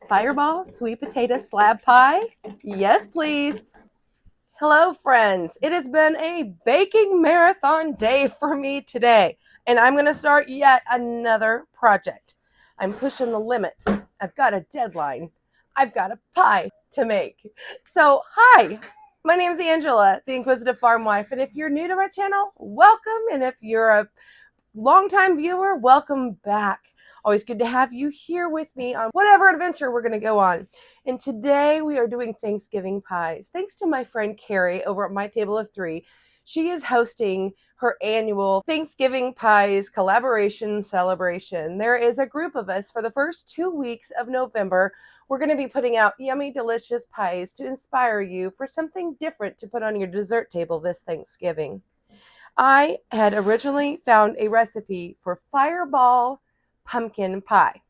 Fireball sweet potato slab pie? Yes, please. Hello, friends. It has been a baking marathon day for me today, and I'm going to start yet another project. I'm pushing the limits. I've got a deadline. I've got a pie to make. So, hi, my name is Angela, the Inquisitive Farm Wife, and if you're new to my channel, welcome, and if you're a longtime viewer, welcome back. Always good to have you here with me on whatever adventure we're going to go on. And today we are doing Thanksgiving pies. Thanks to my friend Carrie over at My Table of Three. She is hosting her annual Thanksgiving pies collaboration celebration. There is a group of us for the first 2 weeks of November. We're going to be putting out yummy, delicious pies to inspire you for something different to put on your dessert table this Thanksgiving. I had originally found a recipe for fireball pumpkin pie,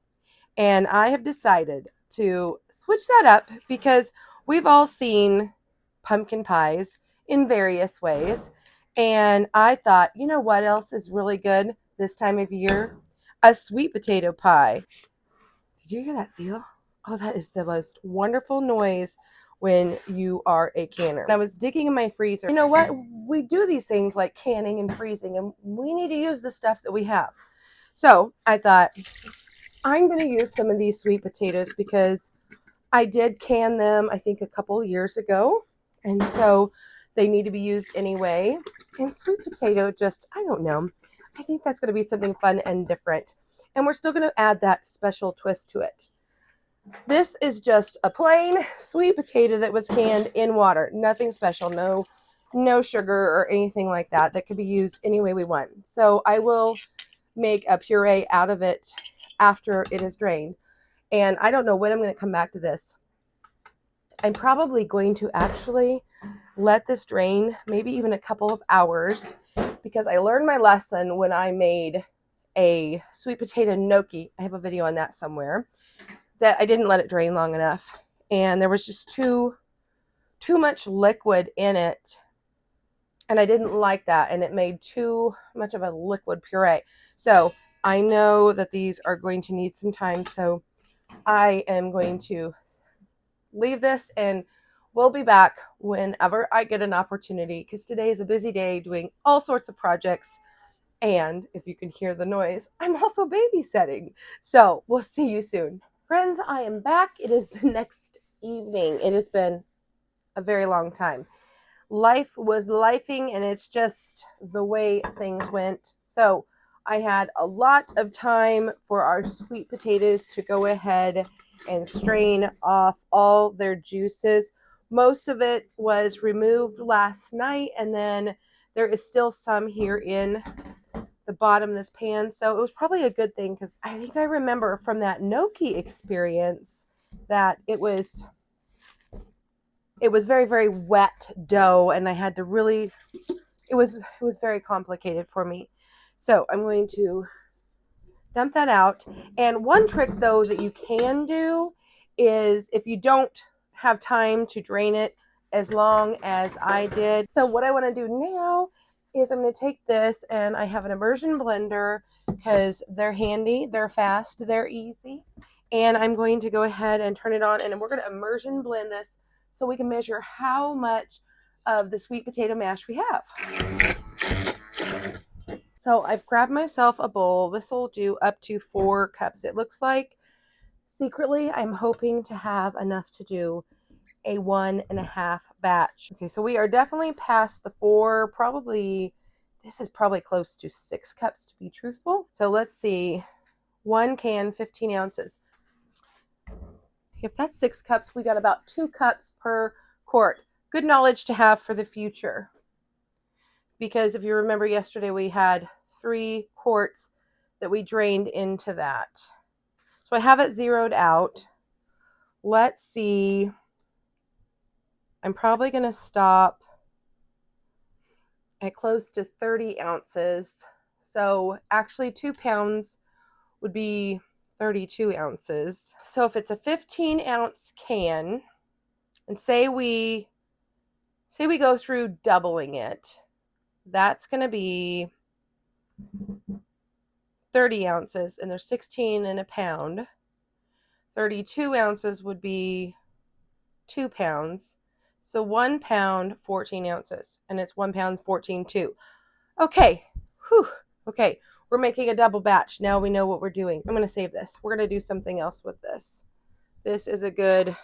and I have decided to switch that up because we've all seen pumpkin pies in various ways. And I thought, you know what else is really good this time of year? A sweet potato pie. Did you hear that, Seal? Oh, that is the most wonderful noise when you are a canner. And I was digging in my freezer. You know what? We do these things like canning and freezing, and we need to use the stuff that we have. So I thought, I'm going to use some of these sweet potatoes because I did can them, I think, a couple years ago. And so they need to be used anyway. And sweet potato just, I don't know. I think that's going to be something fun and different. And we're still going to add that special twist to it. This is just a plain sweet potato that was canned in water. Nothing special, no sugar or anything like that. That could be used any way we want. So I will make a puree out of it after it is drained. And I don't know when I'm going to come back to this. I'm probably going to actually let this drain maybe even a couple of hours because I learned my lesson when I made a sweet potato gnocchi. I have a video on that somewhere. That I didn't let it drain long enough, and there was just too much liquid in it, and I didn't like that, and it made too much of a liquid puree. So I know that these are going to need some time, so I am going to leave this, and we'll be back whenever I get an opportunity, because today is a busy day doing all sorts of projects. And if you can hear the noise, I'm also babysitting. So we'll see you soon. Friends, I am back. It is the next evening. It has been a very long time. Life was lifing, and it's just the way things went. So I had a lot of time for our sweet potatoes to go ahead and strain off all their juices. Most of it was removed last night, and then there is still some here in the bottom of this pan. So it was probably a good thing because I think I remember from that gnocchi experience that it was very, very wet dough, and I had to really, it was very complicated for me. So I'm going to dump that out. And one trick though that you can do is if you don't have time to drain it as long as I did. So what I want to do now is I'm going to take this, and I have an immersion blender because they're handy, they're fast, they're easy. And I'm going to go ahead and turn it on, and we're going to immersion blend this so we can measure how much of the sweet potato mash we have. So I've grabbed myself a bowl. This will do up to 4 cups. It looks like secretly I'm hoping to have enough to do a 1.5 batch. Okay, so we are definitely past the 4, probably, this is probably close to 6 cups to be truthful. So let's see, 1 can, 15 ounces. If that's 6 cups, we got about 2 cups per quart. Good knowledge to have for the future. Because if you remember yesterday, we had 3 quarts that we drained into that. So I have it zeroed out. Let's see. I'm probably going to stop at close to 30 ounces. So actually 2 pounds would be 32 ounces. So if it's a 15 ounce can, and say we go through doubling it, that's going to be 30 ounces, and there's 16 in a pound. 32 ounces would be 2 pounds. So 1 pound, 14 ounces. And it's 1 pound, 14 too. Okay. Whew. Okay. We're making a double batch. Now we know what we're doing. I'm going to save this. We're going to do something else with this. This is a good,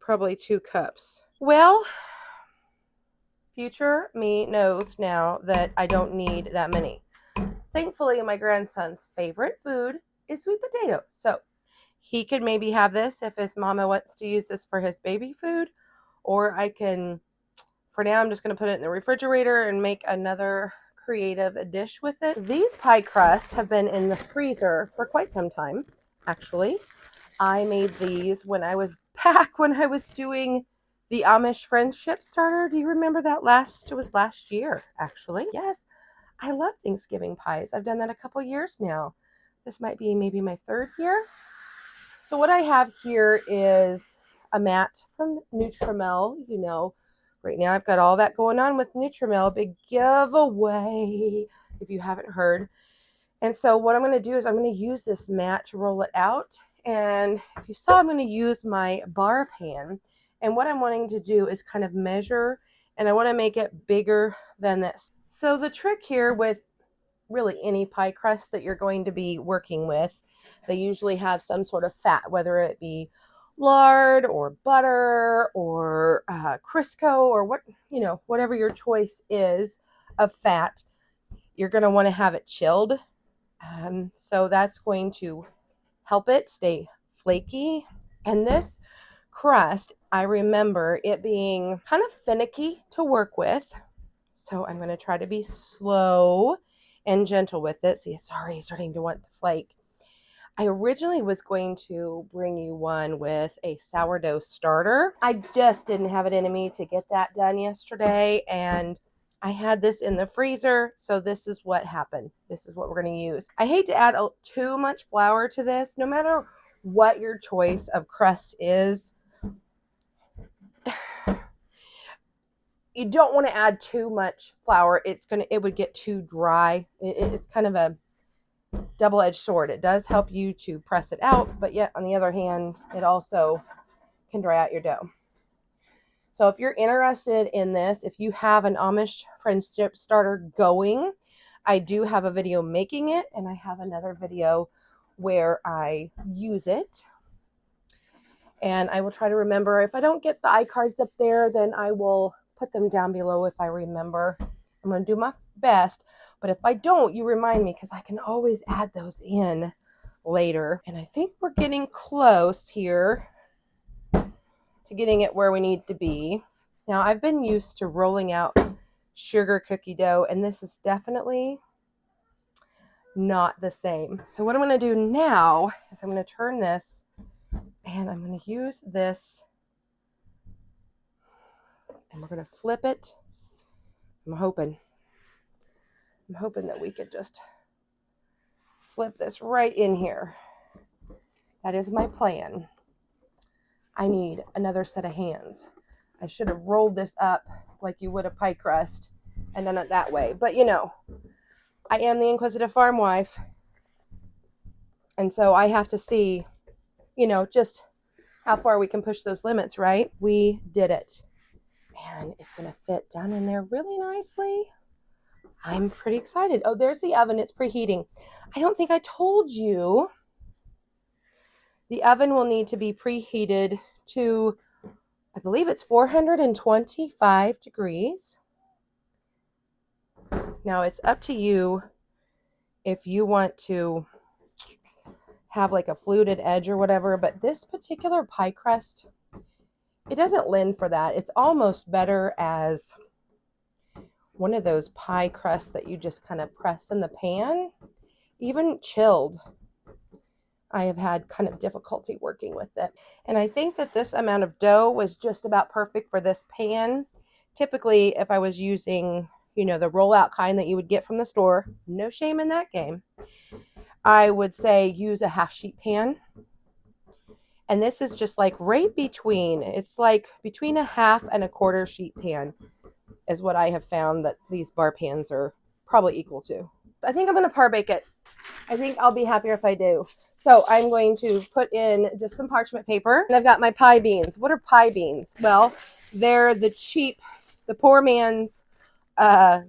probably 2 cups. Well, future me knows now that I don't need that many. Thankfully, my grandson's favorite food is sweet potato. So he could maybe have this if his mama wants to use this for his baby food. Or I can, for now, I'm just going to put it in the refrigerator and make another creative dish with it. These pie crusts have been in the freezer for quite some time, actually. I made these when I was doing the Amish friendship starter. Do you remember that? It was last year, actually. Yes, I love Thanksgiving pies. I've done that a couple years now. This might be maybe my 3rd year. So what I have here is a mat from Nutrimel. You know, right now I've got all that going on with Nutrimel. Big giveaway, if you haven't heard. And so what I'm going to do is I'm going to use this mat to roll it out. And if you saw, I'm going to use my bar pan. And what I'm wanting to do is kind of measure, and I want to make it bigger than this. So the trick here with really any pie crust that you're going to be working with, they usually have some sort of fat, whether it be lard or butter or Crisco or whatever your choice is of fat. You're going to want to have it chilled. So that's going to help it stay flaky. And this crust, I remember it being kind of finicky to work with. So I'm going to try to be slow and gentle with it. See, it's already starting to want to flake. I originally was going to bring you one with a sourdough starter. I just didn't have it in me to get that done yesterday, and I had this in the freezer, so this is what happened. This is what we're going to use. I hate to add too much flour to this, no matter what your choice of crust is. You don't want to add too much flour. It would get too dry. It's kind of a double-edged sword. It does help you to press it out, but yet on the other hand, it also can dry out your dough. So if you're interested in this, if you have an Amish friendship starter going, I do have a video making it, and I have another video where I use it. And I will try to remember. If I don't get the iCards up there, then I will put them down below if I remember. I'm going to do my best. But if I don't, you remind me, because I can always add those in later. And I think we're getting close here to getting it where we need to be. Now, I've been used to rolling out sugar cookie dough, and this is definitely not the same. So what I'm going to do now is I'm going to turn this, and I'm going to use this, and we're going to flip it. I'm hoping that we could just flip this right in here. That is my plan. I need another set of hands. I should have rolled this up like you would a pie crust and done it that way. But I am the inquisitive farm wife. And so I have to see, just how far we can push those limits, right? We did it. And it's going to fit down in there really nicely. I'm pretty excited. Oh, there's the oven. It's preheating. I don't think I told you. The oven will need to be preheated to, I believe it's 425 degrees. Now it's up to you if you want to have like a fluted edge or whatever, but this particular pie crust, it doesn't lend for that. It's almost better as one of those pie crusts that you just kind of press in the pan, even chilled. I have had kind of difficulty working with it. And I think that this amount of dough was just about perfect for this pan. Typically, if I was using, the rollout kind that you would get from the store, no shame in that game, I would say use a half sheet pan. And this is just like right between, it's like between a half and a quarter sheet pan is what I have found that these bar pans are probably equal to. I think I'm going to par bake it I think I'll be happier if I do. So I'm going to put in just some parchment paper. And I've got my pie beans. What are pie beans? Well, they're the cheap, the poor man's pie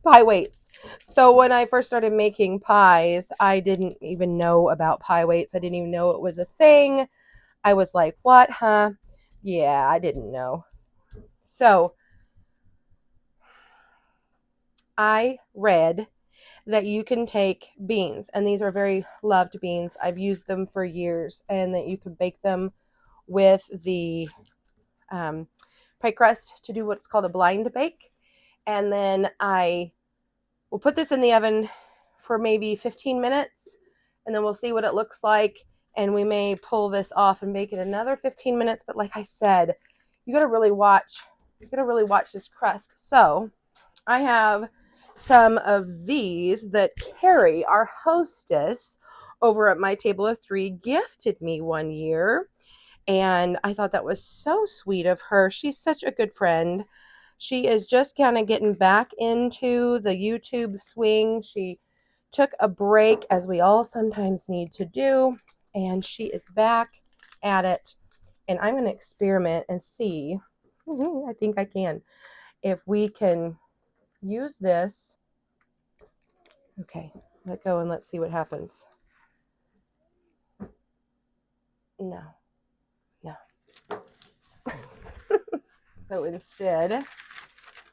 weights. So when I first started making pies, I didn't even know about pie weights. I didn't even know it was a thing. I was like, what, huh? Yeah, I didn't know. So I read that you can take beans, and these are very loved beans. I've used them for years, and that you can bake them with the pie crust to do what's called a blind bake. And then I will put this in the oven for maybe 15 minutes, and then we'll see what it looks like. And we may pull this off and bake it another 15 minutes. But like I said, you got to really watch. You got to really watch this crust. So I have some of these that Carrie, our hostess over at My Table of Three, gifted me one year. And I thought that was so sweet of her. She's such a good friend. She is just kind of getting back into the YouTube swing. She took a break, as we all sometimes need to do, and she is back at it. And I'm going to experiment and see, I think I can, if we can use this. Okay, let go and let's see what happens. No. So instead,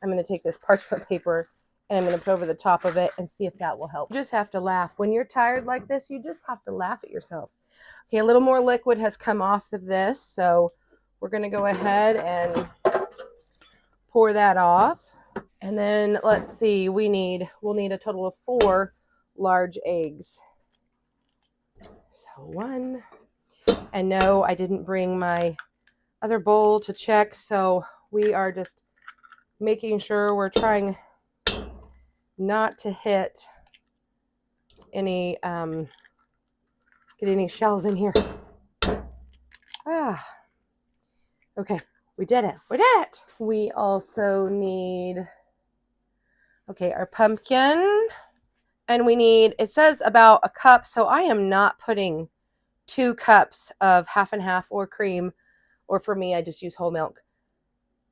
I'm going to take this parchment paper and I'm going to put over the top of it and see if that will help. You just have to laugh. When you're tired like this, you just have to laugh at yourself. Okay, a little more liquid has come off of this, so we're going to go ahead and pour that off. And then let's see, we'll need a total of 4 large eggs. So 1. And no, I didn't bring my other bowl to check, so we are just making sure we're trying not to hit any get any shells in here. Okay, we did it. We also need, okay, our pumpkin, and we need, it says about a cup, so I am not putting 2 cups of half and half or cream, or for me I just use whole milk.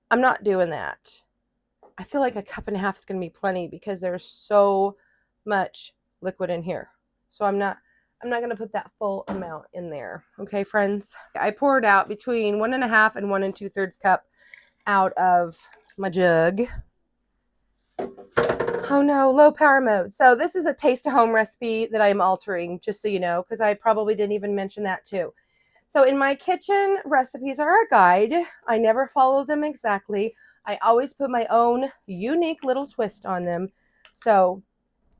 I'm not doing that. I feel like a cup and a half is going to be plenty because there's so much liquid in here. So I'm not going to put that full amount in there. Okay, friends. I poured out between 1.5 and 1 2/3 cup out of my jug. Oh no, low power mode. So this is a taste to home recipe that I'm altering, just so you know, because I probably didn't even mention that too. So in my kitchen, recipes are a guide. I never follow them exactly. I always put my own unique little twist on them. So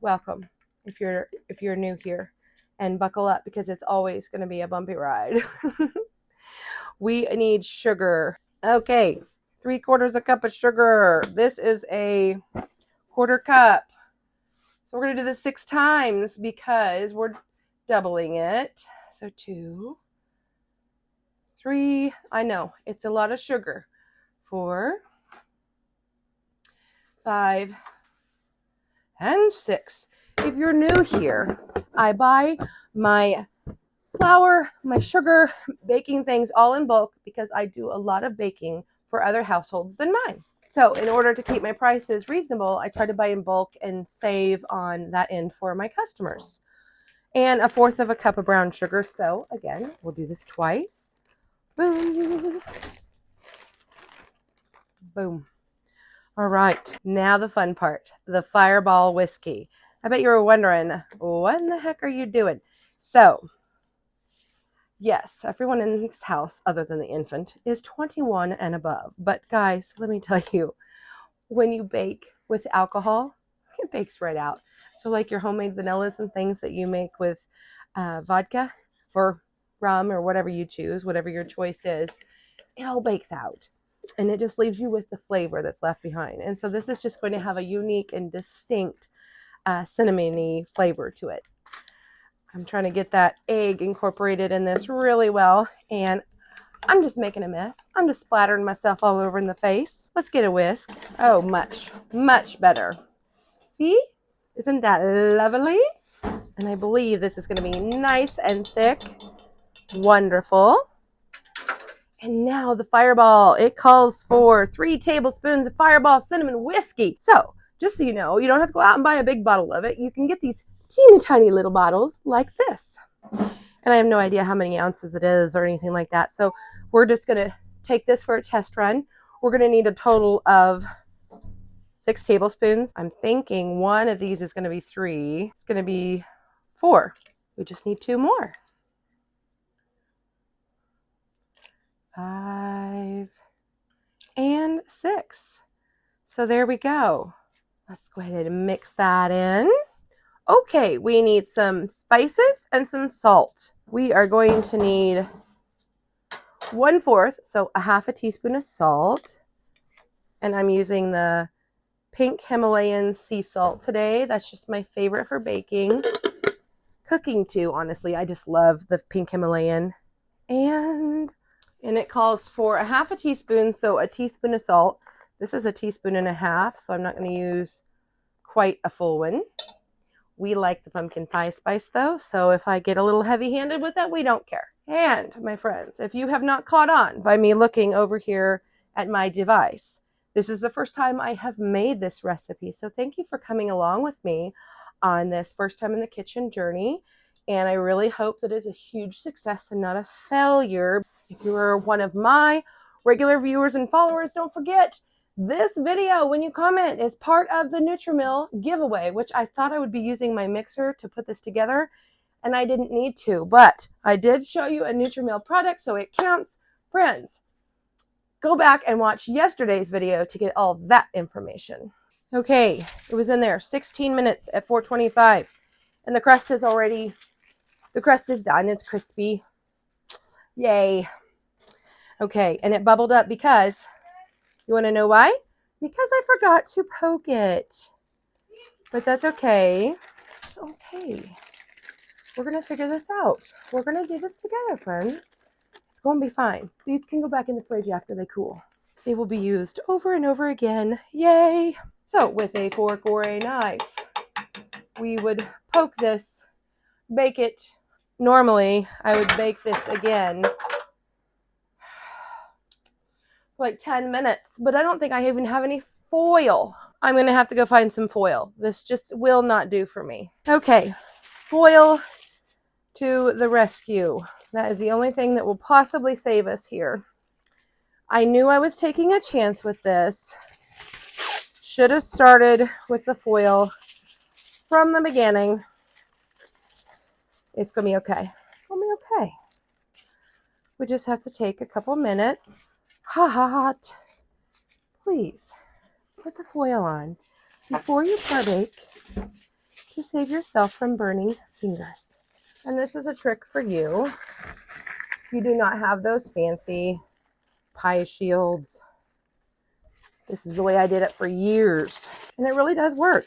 welcome if you're new here, and buckle up because it's always going to be a bumpy ride. We need sugar. Okay, 3/4 cup of sugar. This is a 1/4 cup. So we're going to do this 6 times because we're doubling it. So 2, 3, I know it's a lot of sugar. 4, 5, and 6. If you're new here, I buy my flour, my sugar, baking things all in bulk because I do a lot of baking for other households than mine. So in order to keep my prices reasonable, I try to buy in bulk and save on that end for my customers. And 1/4 cup of brown sugar. So again, we'll do this twice. Boom. Boom. All right, now the fun part, the Fireball whiskey. I bet you were wondering, what in the heck are you doing? So, yes, everyone in this house, other than the infant, is 21 and above. But guys, let me tell you, when you bake with alcohol, it bakes right out. So like your homemade vanillas and things that you make with vodka or rum or whatever you choose, whatever your choice is, it all bakes out. And it just leaves you with the flavor that's left behind. And so this is just going to have a unique and distinct cinnamony flavor to it. I'm trying to get that egg incorporated in this really well. And I'm just making a mess. I'm just splattering myself all over in the face. Let's get a whisk. Oh, much, much better. See? Isn't that lovely? And I believe this is going to be nice and thick. Wonderful. And now the Fireball. It calls for 3 tablespoons of Fireball cinnamon whiskey. So just so you know, you don't have to go out and buy a big bottle of it. You can get these teeny tiny little bottles like this. And I have no idea how many ounces it is or anything like that. So we're just going to take this for a test run. We're going to need a total of 6 tablespoons. I'm thinking one of these is going to be 3. It's going to be 4. We just need 2 more. 5 and 6. So there we go. Let's go ahead and mix that in. Okay, we need some spices and some salt. We are going to need 1/4, so a half a teaspoon of salt. And I'm using the pink Himalayan sea salt today. That's just my favorite for baking. Cooking too, honestly. I just love the pink Himalayan. And it calls for a half a teaspoon, so a teaspoon of salt. This is a teaspoon and a half, so I'm not going to use quite a full one. We like the pumpkin pie spice though, so if I get a little heavy-handed with it, we don't care. And my friends, if you have not caught on by me looking over here at my device, this is the first time I have made this recipe, so thank you for coming along with me on this first time in the kitchen journey, and I really hope that it's a huge success and not a failure. If you are one of my regular viewers and followers, don't forget, this video, when you comment, is part of the Nutri-Mill giveaway, which I thought I would be using my mixer to put this together, and I didn't need to, but I did show you a Nutri-Mill product, so it counts. Friends, go back and watch yesterday's video to get all that information. Okay, it was in there 16 minutes at 425, and the crust is done. It's crispy. Yay. Okay, and it bubbled up because, you want to know why? Because I forgot to poke it. But that's okay. It's okay. We're going to figure this out. We're going to do this together, friends. It's going to be fine. These can go back in the fridge after they cool. They will be used over and over again. Yay! So, with a fork or a knife, we would poke this, bake it. Normally, I would bake this again like 10 minutes, but I don't think I even have any foil. I'm going to have to go find some foil. This just will not do for me. Okay, foil to the rescue. That is the only thing that will possibly save us here. I knew I was taking a chance with this. Should have started with the foil from the beginning. It's going to be okay. It's going to be okay. We just have to take a couple minutes. Hot. Please put the foil on before you partake to save yourself from burning fingers. And this is a trick for you. You do not have those fancy pie shields. This is the way I did it for years. And it really does work.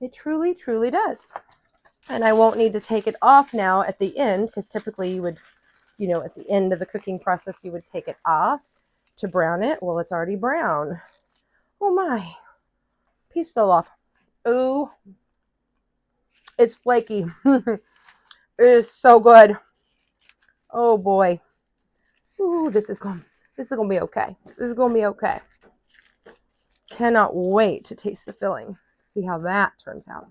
It truly, truly does. And I won't need to take it off now at the end, because typically you would, at the end of the cooking process, you would take it off to brown it. Well, it's already brown. Oh my. Piece fell off. Ooh. It's flaky. It is so good. Oh boy. Ooh, this is going to be okay. This is going to be okay. Cannot wait to taste the filling. See how that turns out.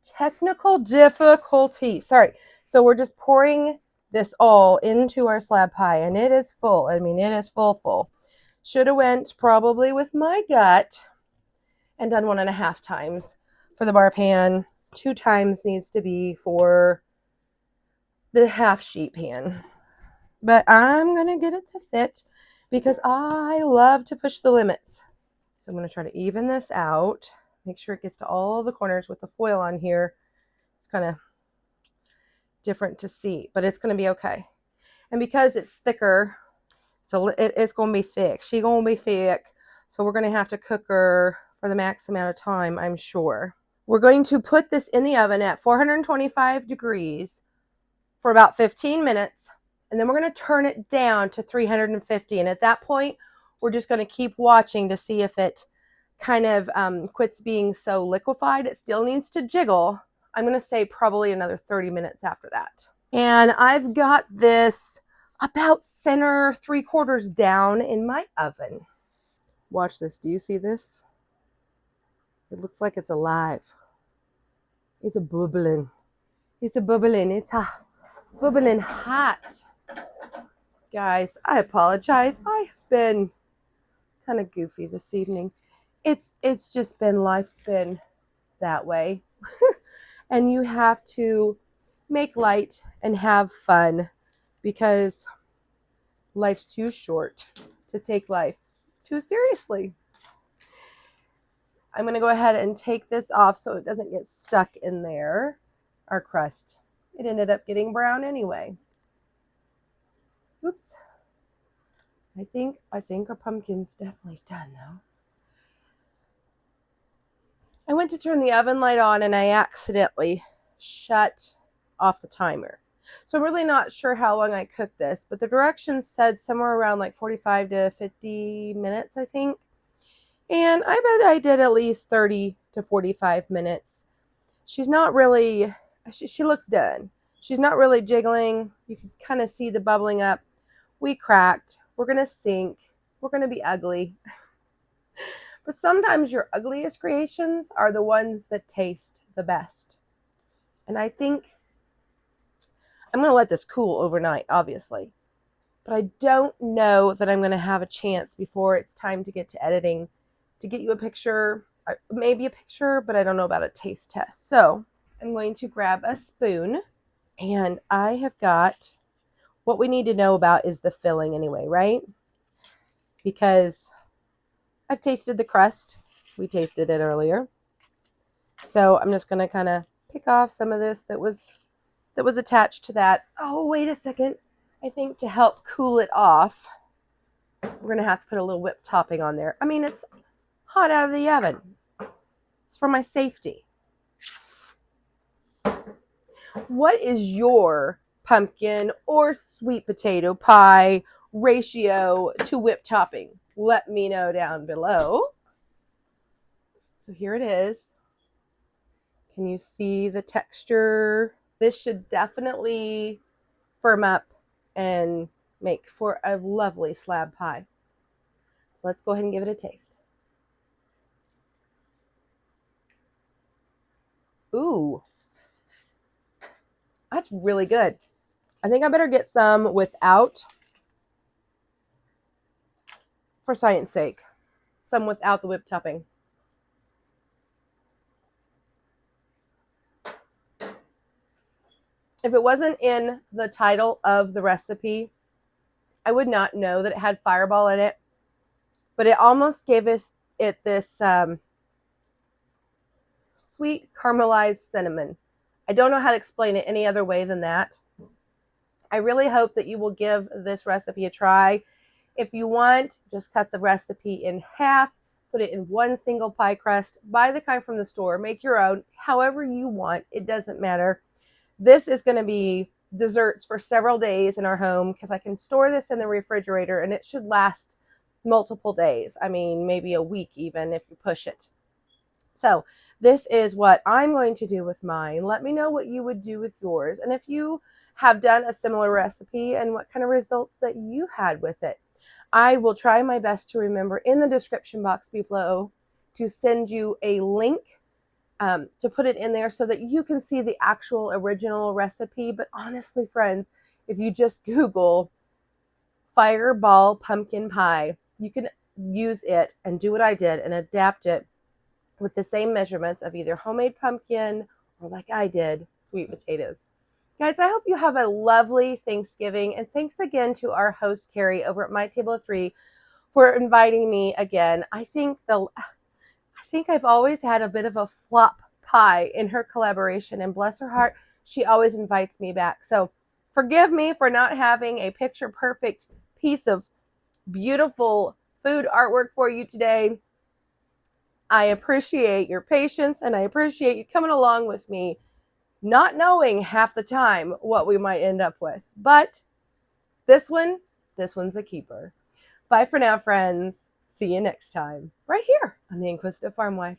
Technical difficulty. Sorry. So we're just pouring this all into our slab pie, and it is full. I mean, it is full. Should have went probably with my gut and done 1.5 times for the bar pan. 2 times needs to be for the half sheet pan. But I'm going to get it to fit because I love to push the limits. So I'm going to try to even this out. Make sure it gets to all the corners with the foil on here. It's kind of different to see, but it's going to be okay. And because it's thicker, so it's going to be thick. She's going to be thick. So we're going to have to cook her for the max amount of time, I'm sure. We're going to put this in the oven at 425 degrees for about 15 minutes. And then we're going to turn it down to 350. And at that point, we're just going to keep watching to see if it kind of quits being so liquefied. It still needs to jiggle. I'm going to say probably another 30 minutes after that. And I've got this about center 3/4 down in my oven. Watch this. Do you see this? It looks like it's alive. It's a bubbling. It's a bubbling. It's a bubbling hot. Guys, I apologize. I've been kind of goofy this evening. It's just been, life's been that way. And you have to make light and have fun because life's too short to take life too seriously. I'm going to go ahead and take this off so it doesn't get stuck in there. Our crust. It ended up getting brown anyway. Oops. I think our pumpkin's definitely done though. I went to turn the oven light on and I accidentally shut off the timer. So I'm really not sure how long I cooked this, but the directions said somewhere around like 45 to 50 minutes, I think. And I bet I did at least 30 to 45 minutes. She's not really, she looks done. She's not really jiggling. You can kind of see the bubbling up. We cracked. We're going to sink. We're going to be ugly. But sometimes your ugliest creations are the ones that taste the best. And I think I'm going to let this cool overnight, obviously. But I don't know that I'm going to have a chance before it's time to get to editing to get you a picture, maybe a picture, but I don't know about a taste test. So I'm going to grab a spoon, and I have got, what we need to know about is the filling anyway, right? Because I've tasted the crust. We tasted it earlier. So I'm just going to kind of pick off some of this that was attached to that. Oh, wait a second. I think to help cool it off, we're going to have to put a little whipped topping on there. I mean, it's hot out of the oven. It's for my safety. What is your pumpkin or sweet potato pie ratio to whipped topping? Let me know down below. So here it is. Can you see the texture? This should definitely firm up and make for a lovely slab pie. Let's go ahead and give it a taste. Ooh, that's really good. I think I better get some without, for science sake, some without the whipped topping. If it wasn't in the title of the recipe, I would not know that it had Fireball in it, but it almost gave it this sweet caramelized cinnamon. I don't know how to explain it any other way than that. I really hope that you will give this recipe a try. If you want, just cut the recipe in half, put it in one single pie crust, buy the kind from the store, make your own, however you want. It doesn't matter. This is going to be desserts for several days in our home because I can store this in the refrigerator and it should last multiple days. I mean, maybe a week even if you push it. So this is what I'm going to do with mine. Let me know what you would do with yours. And if you have done a similar recipe and what kind of results that you had with it. I will try my best to remember in the description box below to send you a link to put it in there so that you can see the actual original recipe. But honestly, friends, if you just Google Fireball pumpkin pie, you can use it and do what I did and adapt it with the same measurements of either homemade pumpkin or, like I did, sweet potatoes. Guys, I hope you have a lovely Thanksgiving. And thanks again to our host, Carrie, over at My Table of Three for inviting me again. I think I've always had a bit of a flop pie in her collaboration. And bless her heart, she always invites me back. So forgive me for not having a picture-perfect piece of beautiful food artwork for you today. I appreciate your patience and I appreciate you coming along with me, not knowing half the time what we might end up with. But this one's a keeper. Bye for now, friends. See you next time, right here I'm the Inquisitive Farm Wife.